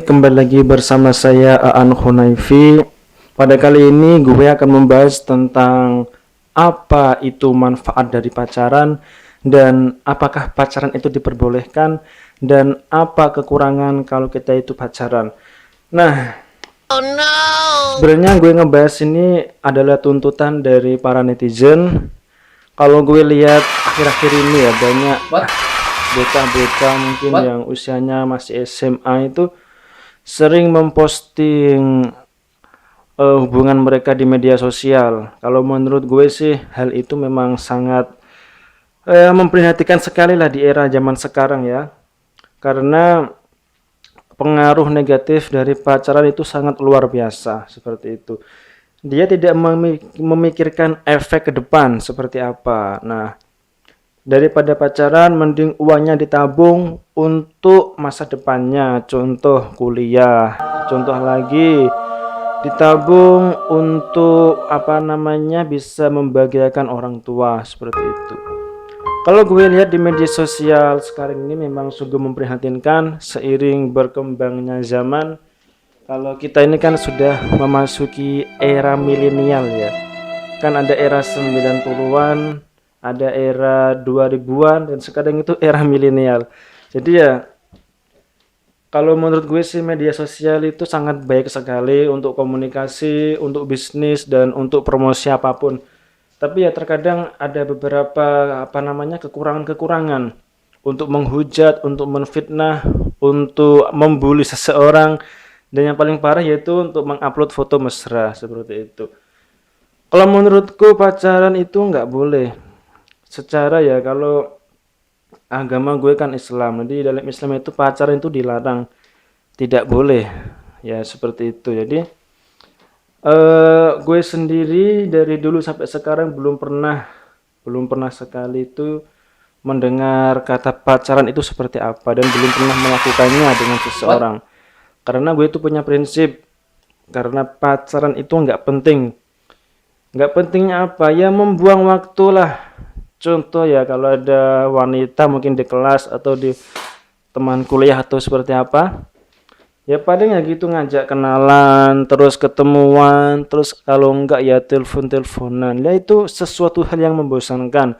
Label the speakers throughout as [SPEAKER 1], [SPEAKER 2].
[SPEAKER 1] kembali lagi bersama saya Aan Hunaifi. Pada kali ini gue akan membahas tentang apa itu manfaat dari pacaran dan apakah pacaran itu diperbolehkan dan apa kekurangan kalau kita itu pacaran. Nah, sebenarnya gue ngebahas ini adalah tuntutan dari para netizen. Kalau gue lihat akhir-akhir ini ya banyak bocah-bocah mungkin yang usianya masih SMA itu sering memposting hubungan mereka di media sosial. Kalau menurut gue sih hal itu memang sangat memprihatinkan sekali lah di era zaman sekarang ya. Karena pengaruh negatif dari pacaran itu sangat luar biasa seperti itu. Dia tidak memikirkan efek ke depan seperti apa. Nah, daripada pacaran mending uangnya ditabung untuk masa depannya, contoh kuliah, contoh lagi ditabung untuk bisa membahagiakan orang tua seperti itu. Kalau gue lihat di media sosial sekarang ini memang sungguh memprihatinkan seiring berkembangnya zaman. Kalau kita ini kan sudah memasuki era milenial ya. Kan ada era 90-an, ada era 2000-an, dan sekarang itu era milenial. Jadi ya, kalau menurut gue sih media sosial itu sangat baik sekali untuk komunikasi, untuk bisnis, dan untuk promosi apapun. Tapi ya terkadang ada beberapa kekurangan-kekurangan untuk menghujat, untuk menfitnah, untuk membuli seseorang, dan yang paling parah yaitu untuk mengupload foto mesra seperti itu. Kalau menurutku pacaran itu nggak boleh. Secara ya kalau agama gue kan Islam, jadi dalam Islam itu pacaran itu dilarang, tidak boleh ya seperti itu. Jadi gue sendiri dari dulu sampai sekarang belum pernah sekali itu mendengar kata pacaran itu seperti apa dan belum pernah melakukannya dengan seseorang. Karena gue itu punya prinsip, karena pacaran itu nggak penting. Nggak pentingnya apa ya, membuang waktu lah. Contoh ya, kalau ada wanita mungkin di kelas atau di teman kuliah atau seperti apa, ya paling ya gitu ngajak kenalan, terus ketemuan, terus kalau enggak ya telepon-teleponan. Ya itu sesuatu hal yang membosankan,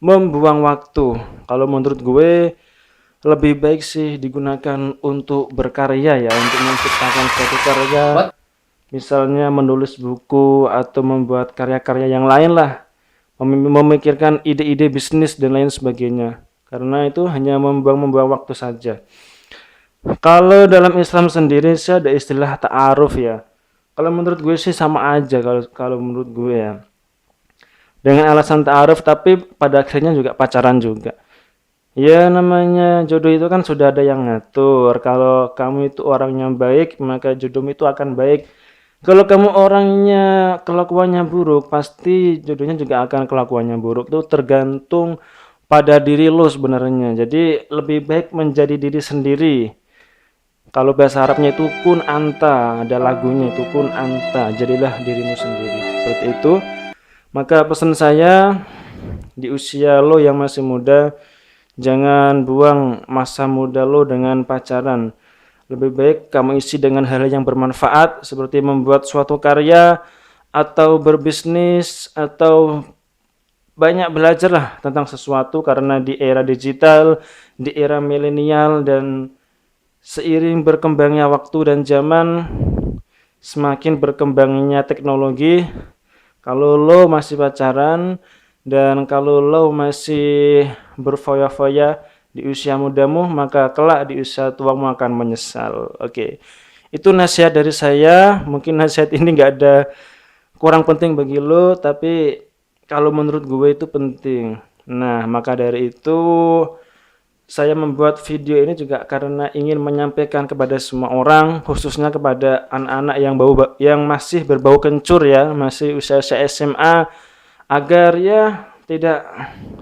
[SPEAKER 1] membuang waktu. Kalau menurut gue lebih baik sih digunakan untuk berkarya ya, untuk menciptakan suatu karya. Misalnya menulis buku atau membuat karya-karya yang lain lah, memikirkan ide-ide bisnis dan lain sebagainya, karena itu hanya membuang waktu saja. Kalau dalam Islam sendiri sih ada istilah ta'aruf ya. Kalau menurut gue sih sama aja, kalau menurut gue ya, dengan alasan ta'aruf tapi pada akhirnya juga pacaran juga. Ya namanya jodoh itu kan sudah ada yang ngatur. Kalau kamu itu orangnya baik, maka jodohmu itu akan baik. Kalau kamu orangnya kelakuannya buruk, pasti jodohnya juga akan kelakuannya buruk. Itu tergantung pada diri lo sebenarnya. Jadi lebih baik menjadi diri sendiri. Kalau bahasa Arabnya itu kun anta, ada lagunya itu kun anta, jadilah dirimu sendiri. Seperti itu. Maka pesan saya di usia lo yang masih muda, jangan buang masa muda lo dengan pacaran. Lebih baik kamu isi dengan hal yang bermanfaat seperti membuat suatu karya atau berbisnis atau banyak belajar lah tentang sesuatu, karena di era digital, di era milenial, dan seiring berkembangnya waktu dan zaman, semakin berkembangnya teknologi, kalau lo masih pacaran dan kalau lo masih berfoya-foya di usia mudamu, maka kelak di usia tuamu akan menyesal. Oke. Itu nasihat dari saya. Mungkin nasihat ini nggak ada kurang penting bagi lo, tapi kalau menurut gue itu penting. Nah, maka dari itu saya membuat video ini juga karena ingin menyampaikan kepada semua orang, khususnya kepada anak-anak yang masih berbau kencur ya, masih usia-usia SMA, agar ya tidak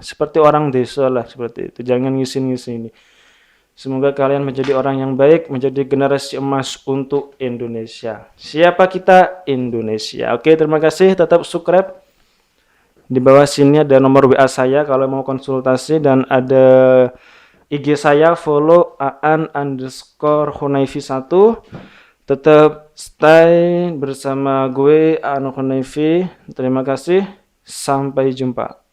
[SPEAKER 1] seperti orang desa lah seperti itu. Jangan ngisin-ngisin. Semoga kalian menjadi orang yang baik, menjadi generasi emas untuk Indonesia. Siapa kita? Indonesia. Oke, terima kasih. Tetap subscribe. Di bawah sini ada nomor WA saya kalau mau konsultasi, dan ada IG saya follow aan_hunaifi1. Tetap stay bersama gue Aan Hunaifi. Terima kasih. Sampai jumpa.